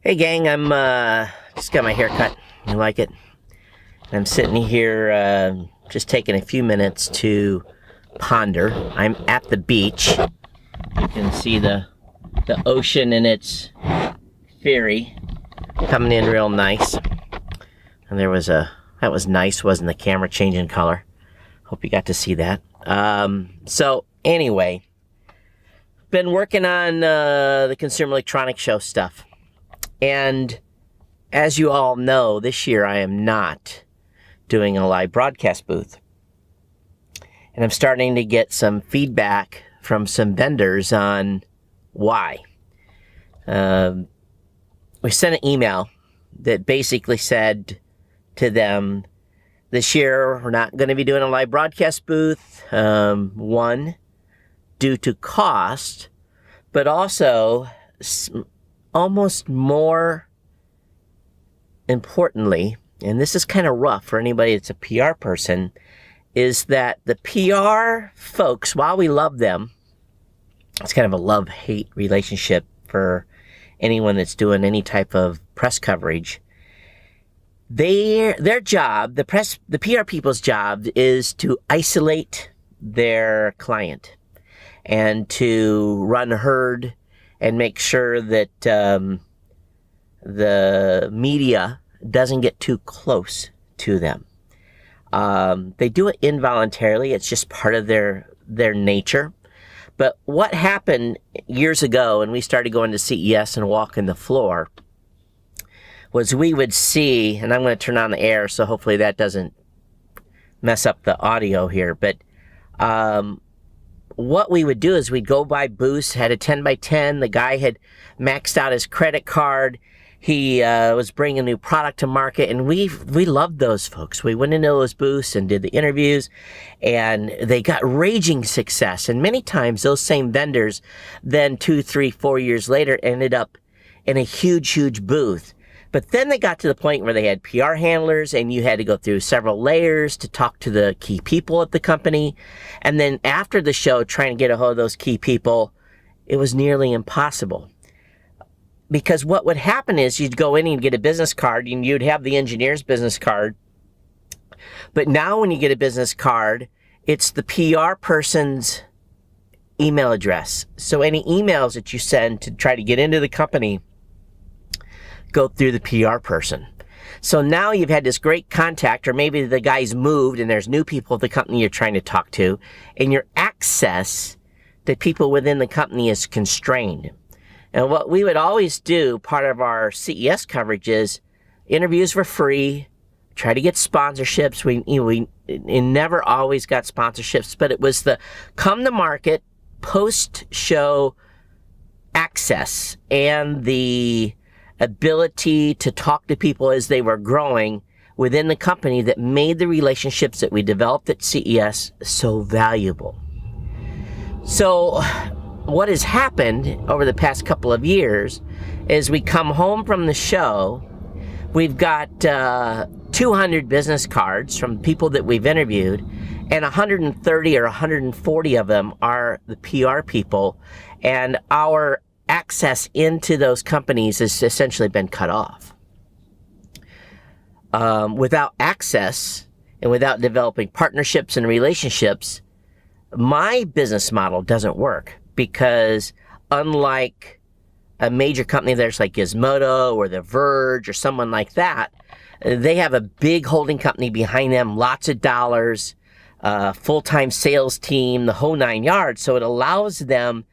Hey gang, I'm just got my hair cut. You like it? I'm sitting here just taking a few minutes to ponder. I'm at the beach. You can see the ocean and its ferry coming in real nice. And that was nice, wasn't the camera changing color? Hope you got to see that. So anyway, been working on the Consumer Electronics Show stuff. And as you all know, this year I am not doing a live broadcast booth. And I'm starting to get some feedback from some vendors on why. We sent an email that basically said to them, this year we're not going to be doing a live broadcast booth. One, due to cost, but also almost more importantly, and this is kind of rough for anybody that's a PR person, is that the PR folks, while we love them, it's kind of a love-hate relationship for anyone that's doing any type of press coverage. Their job, the PR people's job, is to isolate their client and to run herd and make sure that the media doesn't get too close to them. They do it involuntarily. It's just part of their nature. But what happened years ago when we started going to CES and walking the floor was we would see, and I'm going to turn on the air, so hopefully that doesn't mess up the audio here, but what we would do is we'd go by booths, had a 10 by 10. The guy had maxed out his credit card. He was bringing a new product to market, and we loved those folks. We went into those booths and did the interviews, and they got raging success. And many times those same vendors then 2, 3, 4 years later ended up in a huge booth. But then they got to the point where they had PR handlers, and you had to go through several layers to talk to the key people at the company. And then after the show, trying to get a hold of those key people, it was nearly impossible. Because what would happen is you'd go in and get a business card, and you'd have the engineer's business card. But now when you get a business card, it's the PR person's email address. So any emails that you send to try to get into the company go through the PR person. So now you've had this great contact, or maybe the guy's moved and there's new people at the company you're trying to talk to, and your access to people within the company is constrained. And what we would always do, part of our CES coverage, is interviews were free, try to get sponsorships. We never always got sponsorships, but it was the come to market, post-show access, and the ability to talk to people as they were growing within the company that made the relationships that we developed at CES so valuable. So what has happened over the past couple of years is we come home from the show, we've got 200 business cards from people that we've interviewed, and 130 or 140 of them are the PR people, and our access into those companies has essentially been cut off. Without access and without developing partnerships and relationships, my business model doesn't work, because unlike a major company that's like Gizmodo or The Verge or someone like that, they have a big holding company behind them, lots of dollars, full-time sales team, the whole 9 yards. So it allows them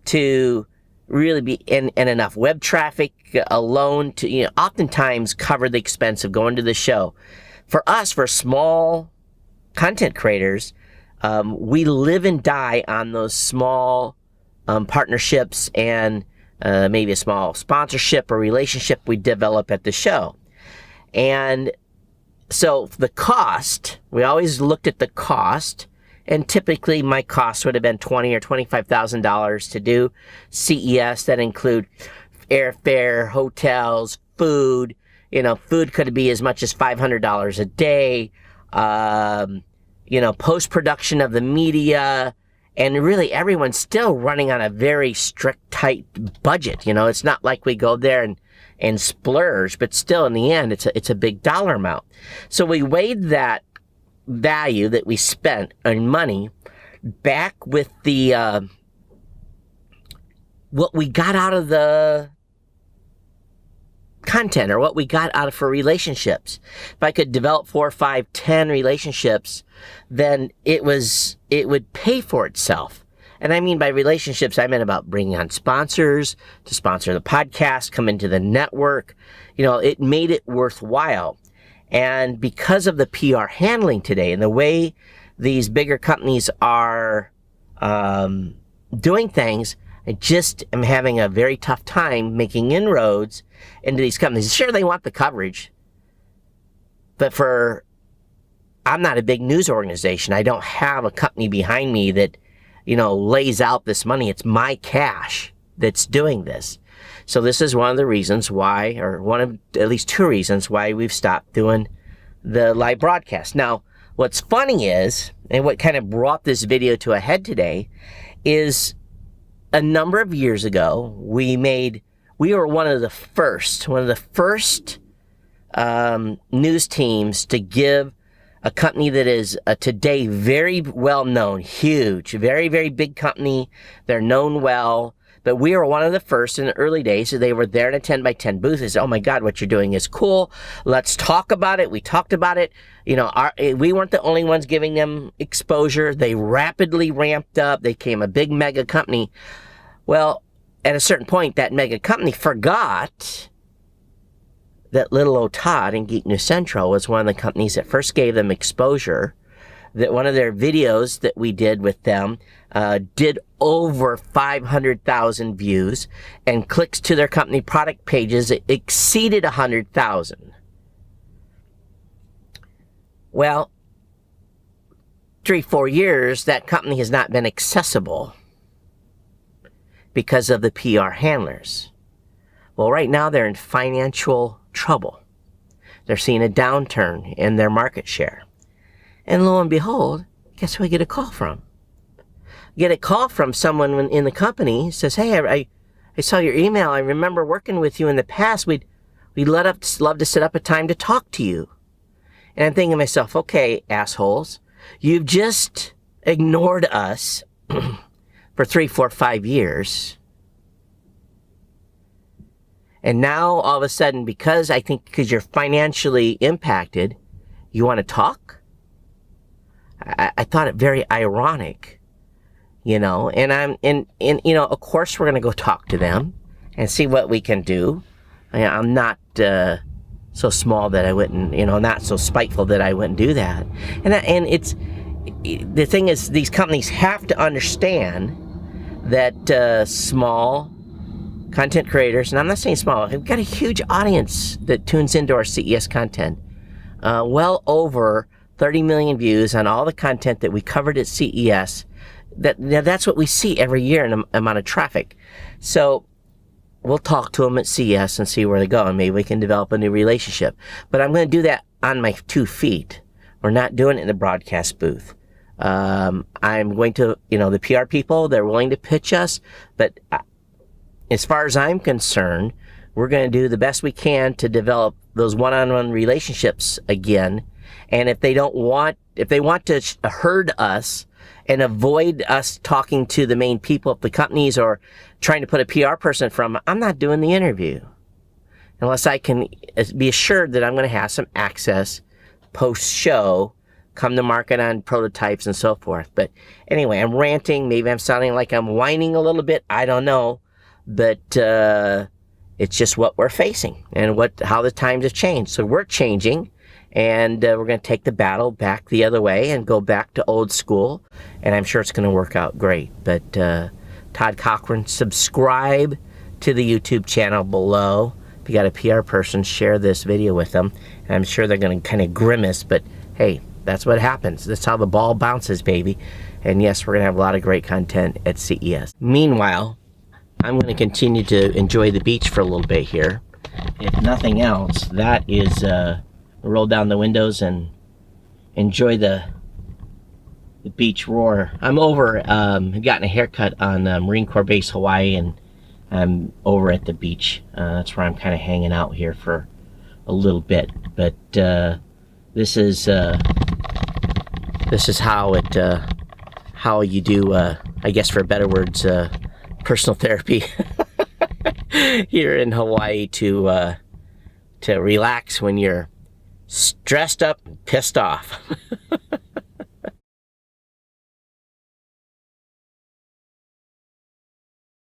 to really be in enough web traffic alone to, oftentimes cover the expense of going to the show. For us, for small content creators, we live and die on those small partnerships and maybe a small sponsorship or relationship we develop at the show. And so the cost, we always looked at the cost, and typically my cost would have been $20,000 or $25,000 to do CES. That include airfare, hotels, food. Food could be as much as $500 a day. Post-production of the media, And really, everyone's still running on a very strict, tight budget. You know, it's not like we go there and splurge, but still, in the end, it's a big dollar amount. So we weighed that value that we spent in money back with the what we got out of the content, or what we got out of for relationships. If I could develop 4, 5, 10 relationships, then it would pay for itself. And I mean by relationships, I meant about bringing on sponsors to sponsor the podcast, come into the network. You know, it made it worthwhile. And because of the PR handling today and the way these bigger companies are doing things, I just am having a very tough time making inroads into these companies. Sure, they want the coverage, but I'm not a big news organization. I don't have a company behind me that, you know, lays out this money. It's my cash that's doing this. So this is one of the reasons why, or one of at least 2 reasons why we've stopped doing the live broadcast. Now, what's funny is, and what kind of brought this video to a head today, is a number of years ago, we were one of the first news teams to give a company that is today very well known, huge, very, very big company. They're known well, but we were one of the first in the early days. So they were there in a 10 by 10 booth. They said, "Oh my God, what you're doing is cool. Let's talk about it." We talked about it. You know, we weren't the only ones giving them exposure. They rapidly ramped up. They became a big mega company. Well, at a certain point, that mega company forgot that little old Todd in Geek News Central was one of the companies that first gave them exposure, that one of their videos that we did with them did over 500,000 views, and clicks to their company product pages exceeded 100,000. Well, 3, 4 years, that company has not been accessible because of the PR handlers. Well, right now they're in financial trouble. They're seeing a downturn in their market share. And lo and behold, guess who I get a call from? I get a call from someone in the company who says, "Hey, I saw your email. I remember working with you in the past. We'd love to set up a time to talk to you." And I'm thinking to myself, okay, assholes, you've just ignored us for 3, 4, 5 years. And now, all of a sudden, because you're financially impacted, you want to talk? I thought it very ironic, you know, and you know, of course we're going to go talk to them and see what we can do. I'm not so small that I wouldn't, you know, not so spiteful that I wouldn't do that. And the thing is, these companies have to understand that small content creators, and I'm not saying small, we've got a huge audience that tunes into our CES content. Well over 30 million views on all the content that we covered at CES. That's what we see every year in the amount of traffic. So we'll talk to them at CES and see where they go, and maybe we can develop a new relationship. But I'm going to do that on my 2 feet. We're not doing it in the broadcast booth. I'm going to, you know, the PR people, they're willing to pitch us, but as far as I'm concerned, we're going to do the best we can to develop those one-on-one relationships again. And if they want to herd us and avoid us talking to the main people of the companies or trying to put a PR person from, I'm not doing the interview unless I can be assured that I'm going to have some access post-show, come to market on prototypes and so forth. But anyway, I'm ranting. Maybe I'm sounding like I'm whining a little bit. I don't know. But it's just what we're facing and how the times have changed. So we're changing, and we're going to take the battle back the other way and go back to old school. And I'm sure it's going to work out great. But Todd Cochran, subscribe to the YouTube channel below. If you got a PR person, share this video with them. And I'm sure they're going to kind of grimace, but hey, that's what happens. That's how the ball bounces, baby. And yes, we're going to have a lot of great content at CES. Meanwhile, I'm going to continue to enjoy the beach for a little bit here. If nothing else, that is roll down the windows and enjoy the the beach roar. I'm over, gotten a haircut on Marine Corps Base Hawaii, and I'm over at the beach. That's where I'm kind of hanging out here for a little bit. But this is how you do, I guess for better words, personal therapy here in Hawaii to relax when you're stressed up and pissed off.